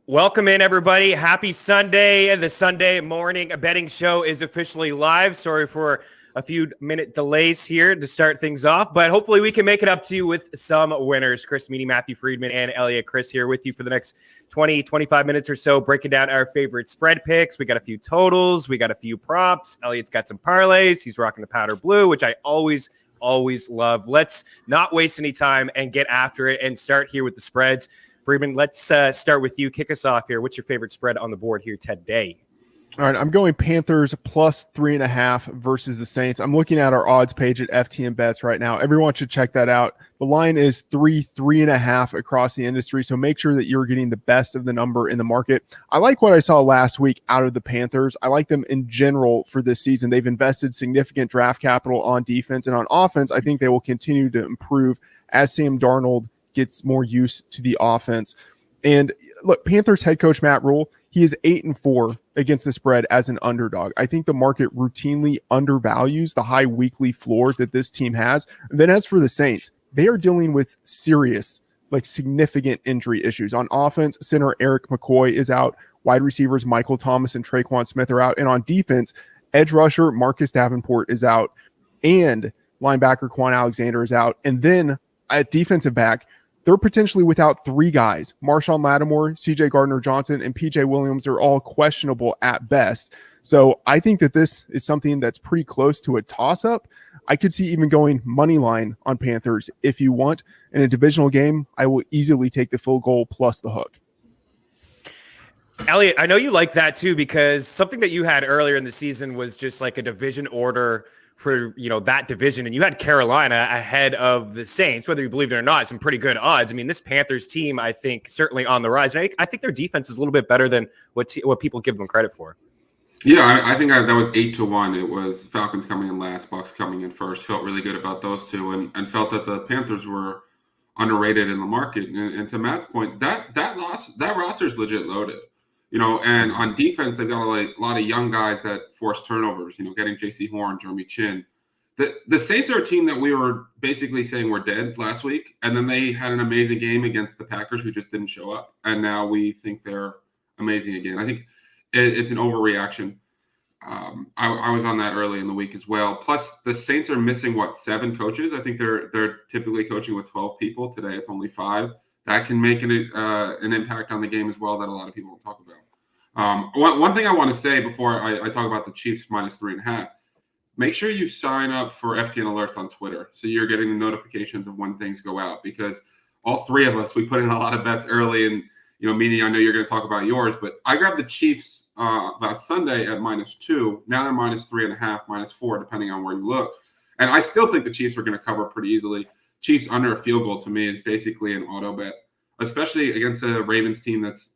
Welcome in, everybody. Happy Sunday. The Sunday morning betting show is officially live. Sorry for a few minute delays here to start things off, but hopefully we can make it up to you with some winners. Crist, Meaney, Matthew, Freedman, and Eliot. Chris here with you for the next 20, 25 minutes or so, breaking down our favorite spread picks. We got a few totals. We got a few props. Eliot's got some parlays. He's rocking the powder blue, which I always love. Let's not waste any time and get after it and start here with the spreads. Freedman, let's start with you. Kick us off here. What's your favorite spread on the board here today? All right, I'm going Panthers plus 3.5 versus the Saints. I'm looking at our odds page at FTN Bets right now. Everyone should check that out. The line is 3.5 across the industry, so make sure that you're getting the best of the number in the market. I like what I saw last week out of the Panthers. I like them in general for this season. They've invested significant draft capital on defense, and on offense, I think they will continue to improve as Sam Darnold gets more use to the offense. And look, Panthers head coach Matt Rule, he is 8-4 against the spread as an underdog. I think the market routinely undervalues the high weekly floor that this team has. And then as for the Saints, they are dealing with serious, significant injury issues. On offense, center Eric McCoy is out. Wide receivers Michael Thomas and Traquan Smith are out. And on defense, edge rusher Marcus Davenport is out. And linebacker Quan Alexander is out. And then at defensive back, they're potentially without three guys. Marshawn Lattimore, CJ Gardner-Johnson, and PJ Williams are all questionable at best. So I think that this is something that's pretty close to a toss-up. I could see even going money line on Panthers if you want. In a divisional game, I will easily take the full goal plus the hook. Eliot, I know you like that too, because something that you had earlier in the season was just like a division order for, that division. And you had Carolina ahead of the Saints, whether you believe it or not, some pretty good odds. I mean, this Panthers team, I think, certainly on the rise. And I think their defense is a little bit better than what people give them credit for. Yeah, I think that was 8-1. It was Falcons coming in last, Bucs coming in first. Felt really good about those two, and felt that the Panthers were underrated in the market. And to Matt's point, that roster is legit loaded. And on defense, they've got a lot of young guys that force turnovers, getting J.C. Horn, Jeremy Chin. The Saints are a team that we were basically saying we're dead last week, and then they had an amazing game against the Packers who just didn't show up, and now we think they're amazing again. I think it's an overreaction. I was on that early in the week as well. Plus, the Saints are missing, 7 coaches? I think they're typically coaching with 12 people. Today, it's only 5. That can make an impact on the game as well that a lot of people don't talk about. One thing I want to say before I talk about the Chiefs minus 3.5, make sure you sign up for FTN alerts on Twitter so you're getting the notifications of when things go out, because all three of us, we put in a lot of bets early. And, Meaney, I know you're going to talk about yours, but I grabbed the Chiefs last Sunday at -2. Now they're minus 3.5, -4, depending on where you look. And I still think the Chiefs are going to cover pretty easily. Chiefs under a field goal to me is basically an auto bet, especially against a Ravens team it's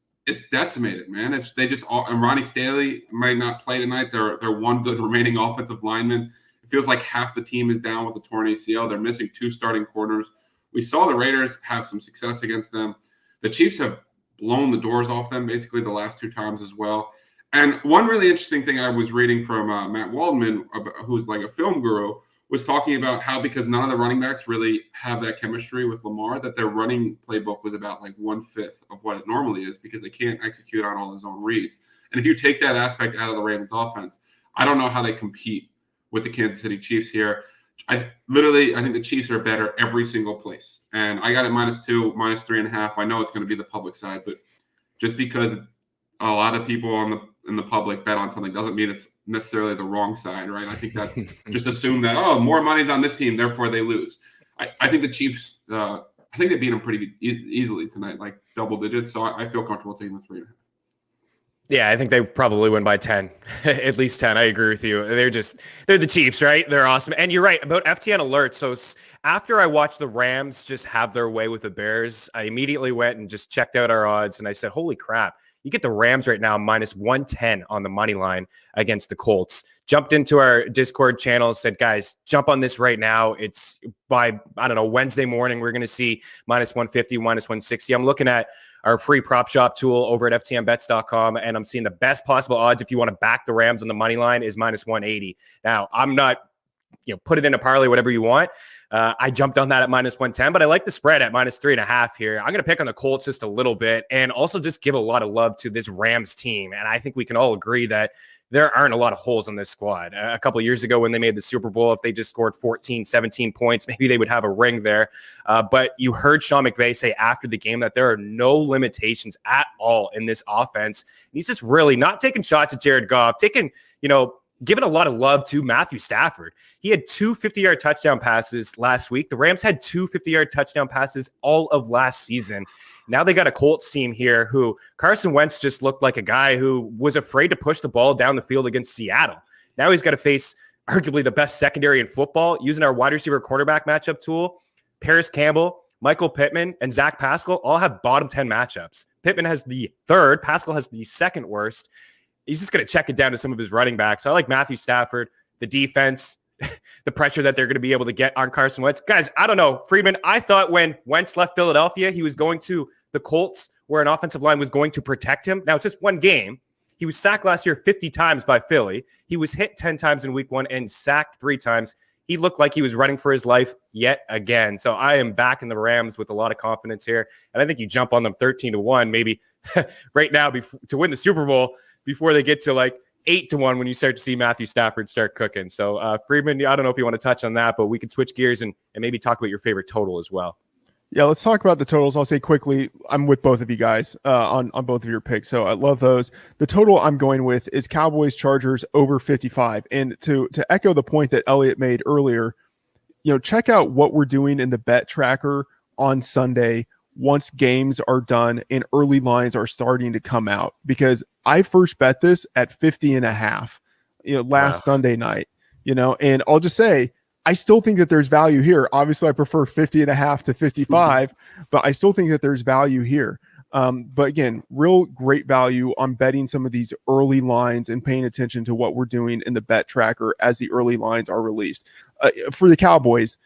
decimated, man. And Ronnie Stanley might not play tonight. They're one good remaining offensive lineman. It feels like half the team is down with a torn ACL. They're missing 2 starting corners. We saw the Raiders have some success against them. The Chiefs have blown the doors off them basically the last 2 times as well. And one really interesting thing I was reading from Matt Waldman, who's like a film guru, was talking about how, because none of the running backs really have that chemistry with Lamar, that their running playbook was about 1/5 of what it normally is, because they can't execute on all the zone reads. And if you take that aspect out of the Ravens offense, I don't know how they compete with the Kansas City Chiefs here. I think the Chiefs are better every single place. And I got it -2, -3.5. I know it's going to be the public side, but just because a lot of people in the public bet on something doesn't mean it's necessarily the wrong side, right? I think that's just assume that, more money's on this team, therefore they lose. I think the Chiefs, I think they beat them pretty easily tonight, double digits. So I feel comfortable taking the 3.5. Yeah, I think they probably win by 10, at least 10. I agree with you. They're the Chiefs, right? They're awesome. And you're right about FTN alerts. So after I watched the Rams just have their way with the Bears, I immediately went and just checked out our odds. And I said, holy crap, you get the Rams right now -110 on the money line against the Colts. Jumped into our Discord channel, said, guys, jump on this right now. It's by, Wednesday morning, we're going to see -150, -160. I'm looking at our free prop shop tool over at ftnbets.com, and I'm seeing the best possible odds if you want to back the Rams on the money line is -180. Now, I'm not, put it in a parlay, whatever you want. I jumped on that at -110, but I like the spread at -3.5 here. I'm going to pick on the Colts just a little bit and also just give a lot of love to this Rams team. And I think we can all agree that there aren't a lot of holes in this squad. A couple of years ago when they made the Super Bowl, if they just scored 14, 17 points, maybe they would have a ring there. But you heard Sean McVay say after the game that there are no limitations at all in this offense. And he's just really not taking shots at Jared Goff, giving a lot of love to Matthew Stafford. He had 2 50-yard touchdown passes last week. The Rams had 2 50-yard touchdown passes all of last season. Now they got a Colts team here who Carson Wentz just looked like a guy who was afraid to push the ball down the field against Seattle. Now he's got to face arguably the best secondary in football using our wide receiver quarterback matchup tool. Paris Campbell, Michael Pittman, and Zach Pascal all have bottom 10 matchups. Pittman has the third. Pascal has the second worst. He's just going to check it down to some of his running backs. So I like Matthew Stafford, the defense, the pressure that they're going to be able to get on Carson Wentz. Guys, I don't know. Freedman, I thought when Wentz left Philadelphia, he was going to the Colts where an offensive line was going to protect him. Now, it's just one game. He was sacked last year 50 times by Philly. He was hit 10 times in week 1 and sacked 3 times. He looked like he was running for his life yet again. So I am back in the Rams with a lot of confidence here. And I think you jump on them 13-1, maybe right now to win the Super Bowl before they get to like 8-1 when you start to see Matthew Stafford start cooking. So Freedman, I don't know if you want to touch on that, but we can switch gears and maybe talk about your favorite total as well. Yeah, let's talk about the totals. I'll say quickly, I'm with both of you guys on both of your picks. So I love those. The total I'm going with is Cowboys Chargers over 55. And to echo the point that Eliot made earlier, check out what we're doing in the bet tracker on Sunday once games are done and early lines are starting to come out, because I first bet this at 50.5, last Sunday night, and I'll just say, I still think that there's value here. Obviously I prefer 50.5 to 55, but I still think that there's value here. But again, real great value on betting some of these early lines and paying attention to what we're doing in the bet tracker as the early lines are released. For the Cowboys,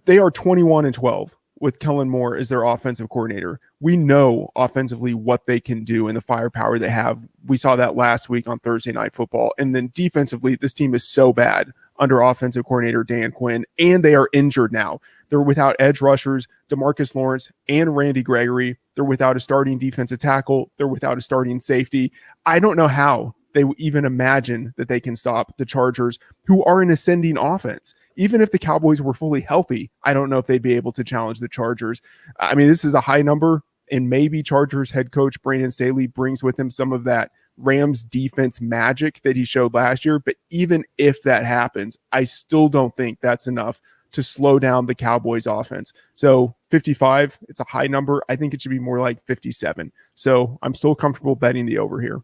they are 21-12. With Kellen Moore as their offensive coordinator. We know offensively what they can do and the firepower they have. We saw that last week on Thursday Night Football. And then defensively, this team is so bad under offensive coordinator Dan Quinn, and they are injured now. They're without edge rushers, DeMarcus Lawrence and Randy Gregory. They're without a starting defensive tackle. They're without a starting safety. I don't know how they even imagine that they can stop the Chargers, who are an ascending offense. Even if the Cowboys were fully healthy, I don't know if they'd be able to challenge the Chargers. I mean, this is a high number, and maybe Chargers head coach Brandon Staley brings with him some of that Rams defense magic that he showed last year. But even if that happens, I still don't think that's enough to slow down the Cowboys offense. So 55, it's a high number. I think it should be more like 57. So I'm still comfortable betting the over here.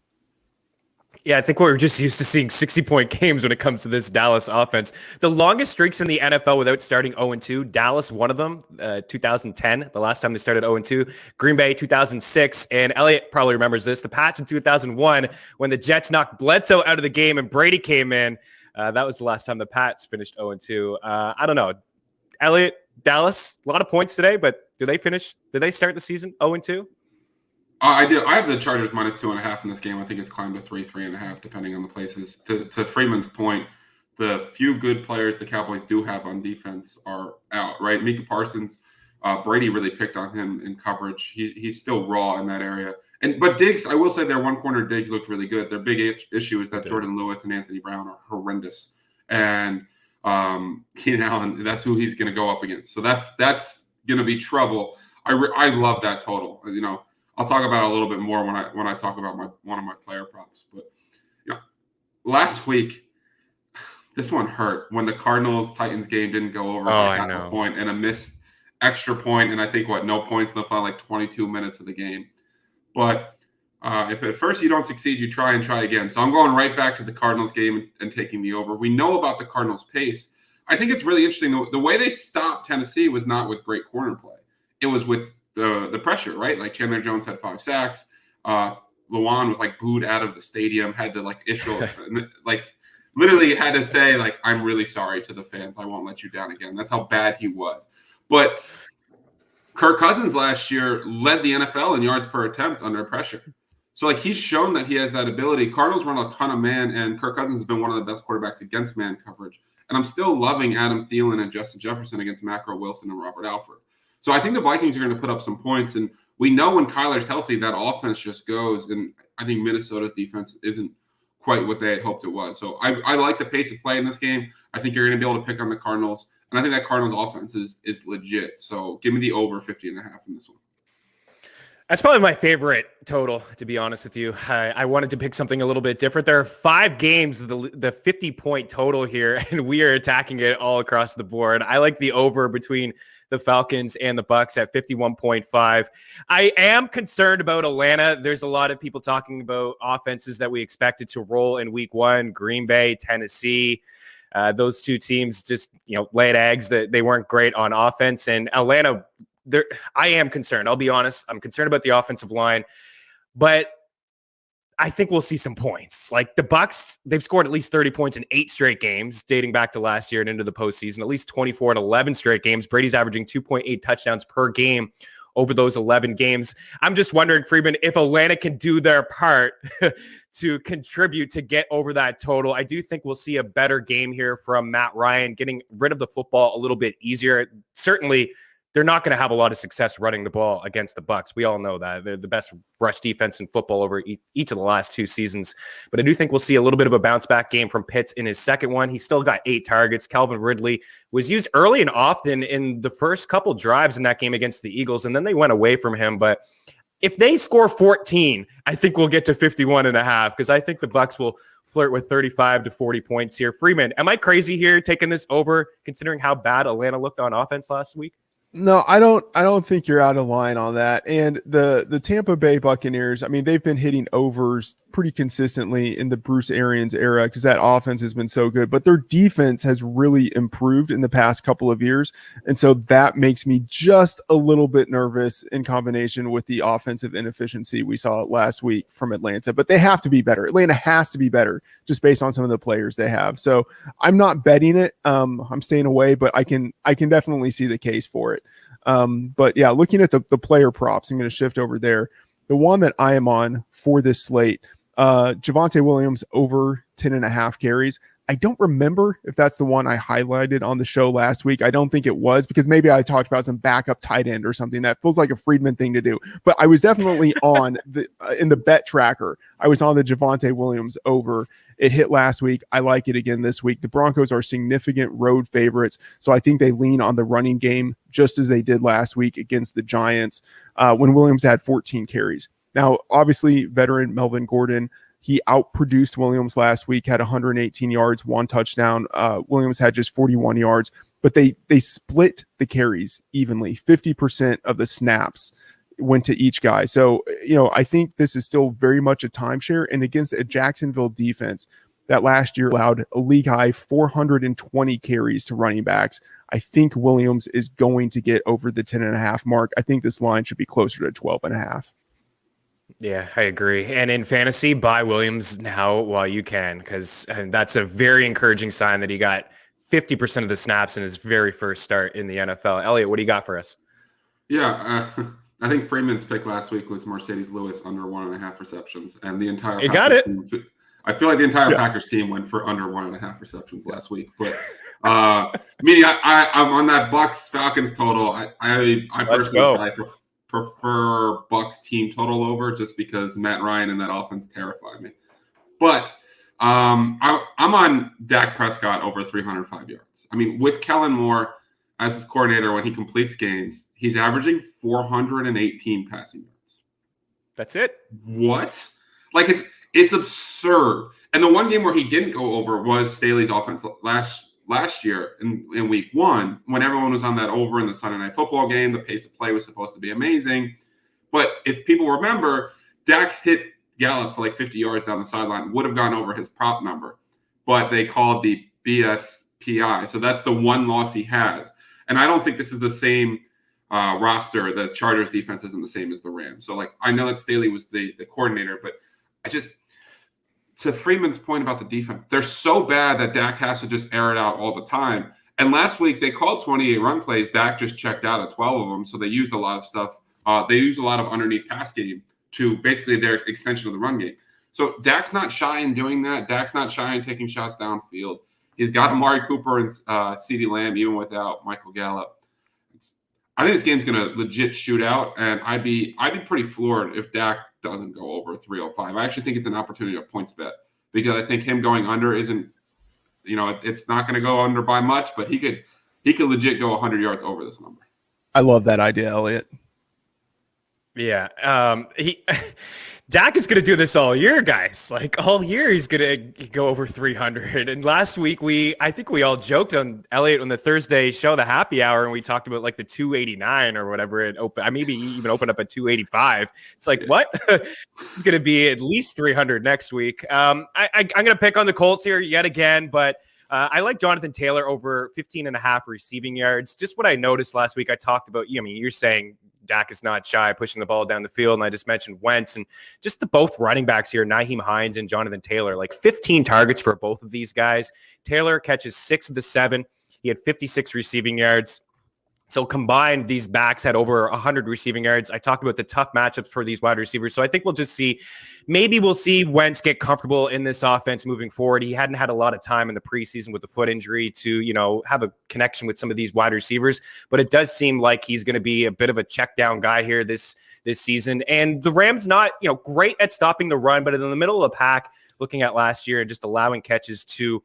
Yeah, I think we're just used to seeing 60-point games when it comes to this Dallas offense. The longest streaks in the NFL without starting 0-2, Dallas, one of them, 2010, the last time they started 0-2. Green Bay, 2006, and Eliot probably remembers this. The Pats in 2001, when the Jets knocked Bledsoe out of the game and Brady came in. That was the last time the Pats finished 0-2. I don't know. Eliot, Dallas, a lot of points today, but did they start the season 0-2? I do. I have the Chargers -2.5 in this game. I think it's climbed to 3.5, depending on the places. To Freeman's point, the few good players the Cowboys do have on defense are out, right? Micah Parsons, Brady really picked on him in coverage. He's still raw in that area. But Diggs, I will say their one corner Diggs looked really good. Their big issue is that Jordan Lewis and Anthony Brown are horrendous. And Keenan Allen, that's who he's going to go up against. So that's going to be trouble. I love that total. I'll talk about it a little bit more when I talk about one of my player props. But last week, this one hurt when the Cardinals-Titans game didn't go over half a point and a missed extra point, and I think no points in the final 22 minutes of the game. But if at first you don't succeed, you try again. So I'm going right back to the Cardinals game and taking the over. We know about the Cardinals' pace. I think it's really interesting. The way they stopped Tennessee was not with great corner play. It was with the pressure, right? Like Chandler Jones had 5 sacks. Lewan was booed out of the stadium, had to issue literally had to say I'm really sorry to the fans. I won't let you down again. That's how bad he was. But Kirk Cousins last year led the NFL in yards per attempt under pressure. So, like, he's shown that he has that ability. Cardinals run a ton of man, and Kirk Cousins has been one of the best quarterbacks against man coverage. And I'm still loving Adam Thielen and Justin Jefferson against Macro Wilson and Robert Alford. So I think the Vikings are going to put up some points. And we know when Kyler's healthy, that offense just goes. And I think Minnesota's defense isn't quite what they had hoped it was. So I like the pace of play in this game. I think you're going to be able to pick on the Cardinals. And I think that Cardinals offense is legit. So give me the over 50.5 in this one. That's probably my favorite total, to be honest with you. I wanted to pick something a little bit different. There are 5 games, the 50-point total here, and we are attacking it all across the board. I like the over between the Falcons and the Bucs at 51.5. I am concerned about Atlanta. There's a lot of people talking about offenses that we expected to roll in week 1, Green Bay, Tennessee. Those 2 teams just, laid eggs that they weren't great on offense. And Atlanta, I am concerned. I'll be honest. I'm concerned about the offensive line, but I think we'll see some points. Like the Bucs, they've scored at least 30 points in 8 straight games, dating back to last year and into the postseason, at least 24 in 11 straight games. Brady's averaging 2.8 touchdowns per game over those 11 games. I'm just wondering, Freedman, if Atlanta can do their part to contribute to get over that total. I do think we'll see a better game here from Matt Ryan, getting rid of the football a little bit easier. Certainly, they're not going to have a lot of success running the ball against the Bucs. We all know that. They're the best rush defense in football over each of the last 2 seasons. But I do think we'll see a little bit of a bounce-back game from Pitts in his second one. He still got 8 targets. Calvin Ridley was used early and often in the first couple drives in that game against the Eagles, and then they went away from him. But if they score 14, I think we'll get to 51.5 because I think the Bucs will flirt with 35 to 40 points here. Freeman, am I crazy here taking this over considering how bad Atlanta looked on offense last week? No, I don't think you're out of line on that. And the Tampa Bay Buccaneers, I mean, they've been hitting overs pretty consistently in the Bruce Arians era because that offense has been so good, but their defense has really improved in the past couple of years. And so that makes me just a little bit nervous in combination with the offensive inefficiency we saw last week from Atlanta, but they have to be better. Atlanta has to be better just based on some of the players they have. So I'm not betting it. I'm staying away, but I can definitely see the case for it. But yeah, looking at the player props, I'm going to shift over there. The one that I am on for this slate, Javonte Williams over 10.5 carries. I don't remember if that's the one I highlighted on the show last week. I don't think it was because maybe I talked about some backup tight end or something. That feels like a Freedman thing to do. But I was definitely on in the bet tracker. I was on the Javonte Williams over. It hit last week. I like it again this week. The Broncos are significant road favorites, so I think they lean on the running game just as they did last week against the Giants when Williams had 14 carries. Now, obviously, veteran Melvin Gordon, he outproduced Williams last week, had 118 yards, 1 touchdown. Williams had just 41 yards, but they split the carries evenly. 50% of the snaps went to each guy. So, I think this is still very much a timeshare. And against a Jacksonville defense that last year allowed a league high 420 carries to running backs, I think Williams is going to get over the 10.5 mark. I think this line should be closer to 12.5. Yeah, I agree. And in fantasy, buy Williams now while you can, because that's a very encouraging sign that he got 50% of the snaps in his very first start in the NFL. Eliot, what do you got for us? Yeah, I think Freeman's pick last week was Mercedes Lewis under 1.5 receptions, and the entire you got it. I feel like the entire Packers team went for under 1.5 receptions last week. But Meaney, I'm on that Bucs Falcons total. I personally prefer Bucs team total over just because Matt Ryan and that offense terrify me. But I'm on Dak Prescott over 305 yards. I mean, with Kellen Moore as his coordinator, when he completes games, he's averaging 418 passing yards. That's it. What? Like it's absurd. And the one game where he didn't go over was Staley's offense last year in week 1, when everyone was on that over in the Sunday Night Football game. The pace of play was supposed to be amazing. But if people remember, Dak hit Gallup for like 50 yards down the sideline, would have gone over his prop number. But they called the BSPI. So that's the one loss he has. And I don't think this is the same roster. The Chargers defense isn't the same as the Rams. So, I know that Staley was the coordinator, but I just – to Freeman's point about the defense, they're so bad that Dak has to just air it out all the time. And last week they called 28 run plays. Dak just checked out at 12 of them. So they used a lot of stuff. They used a lot of underneath pass game to basically their extension of the run game. So Dak's not shy in doing that. Dak's not shy in taking shots downfield. He's got Amari Cooper and CeeDee Lamb even without Michael Gallup. I think this game's going to legit shoot out, and I'd be pretty floored if Dak doesn't go over 305. I actually think it's an opportunity of points bet because I think him going under isn't, it's not going to go under by much, but he could legit go 100 yards over this number. I love that idea, Eliot. Yeah. Dak is going to do this all year, guys. Like all year, he's going to go over 300. And last week, I think we all joked on Eliot on the Thursday show, the happy hour, and we talked about like the 289 or whatever it opened. I maybe even opened up at 285. It's like, what? It's going to be at least 300 next week. I'm going to pick on the Colts here yet again, but I like Jonathan Taylor over 15.5 receiving yards. Just what I noticed last week, I talked about, you're saying Dak is not shy pushing the ball down the field. And I just mentioned Wentz and just the both running backs here, Nyheim Hines and Jonathan Taylor, like 15 targets for both of these guys. Taylor catches 6 of the 7. He had 56 receiving yards. So combined, these backs had over 100 receiving yards. I talked about the tough matchups for these wide receivers. So I think we'll see Wentz get comfortable in this offense moving forward. He hadn't had a lot of time in the preseason with the foot injury to, have a connection with some of these wide receivers. But it does seem like he's going to be a bit of a check down guy here this season. And the Rams not, great at stopping the run, but in the middle of the pack, looking at last year and just allowing catches to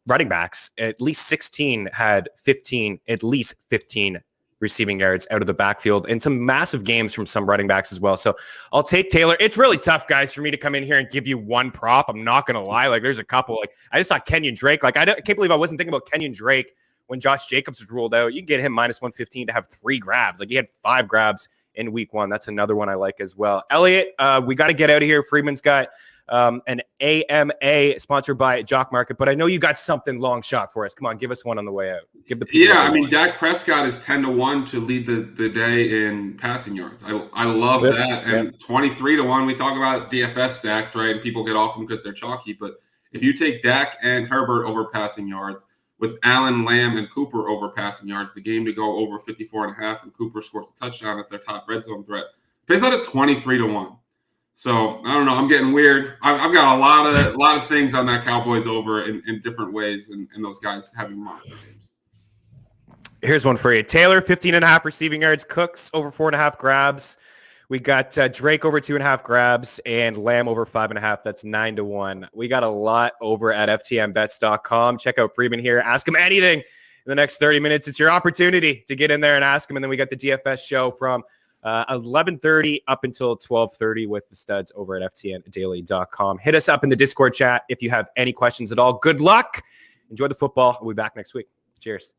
running backs, at least 16 had at least 15 receiving yards out of the backfield and some massive games from some running backs as well. So I'll take Taylor. It's really tough, guys, for me to come in here and give you one prop. I'm not going to lie. Like there's a couple, like I just saw Kenyon Drake. Like I can't believe I wasn't thinking about Kenyon Drake when Josh Jacobs was ruled out. You can get him minus 115 to have 3 grabs. Like he had 5 grabs in week 1. That's another one I like as well. Eliot, we got to get out of here. Freedman's got an AMA sponsored by Jock Market, but I know you got something long shot for us. Come on, give us one on the way out. Give the people. Yeah, Dak Prescott is 10-1 to lead the day in passing yards. I love that. And 23-1, we talk about DFS stacks, right? And people get off them because they're chalky. But if you take Dak and Herbert over passing yards, with Allen, Lamb, and Cooper over passing yards, the game to go over 54.5, and Cooper scores a touchdown as their top red zone threat. Pays out at 23-1. So I don't know. I'm getting weird. I've got a lot of things on that Cowboys over in different ways, and those guys having monster games. Here's one for you: Taylor 15.5 receiving yards, Cooks over 4.5 grabs. We got Drake over 2.5 grabs and Lamb over 5.5. That's 9-1. We got a lot over at FTNbets.com. Check out Freedman here. Ask him anything in the next 30 minutes. It's your opportunity to get in there and ask him. And then we got the DFS show from 11:30 up until 12:30 with the studs over at FTNdaily.com. Hit us up in the Discord chat if you have any questions at all. Good luck. Enjoy the football. We'll be back next week. Cheers.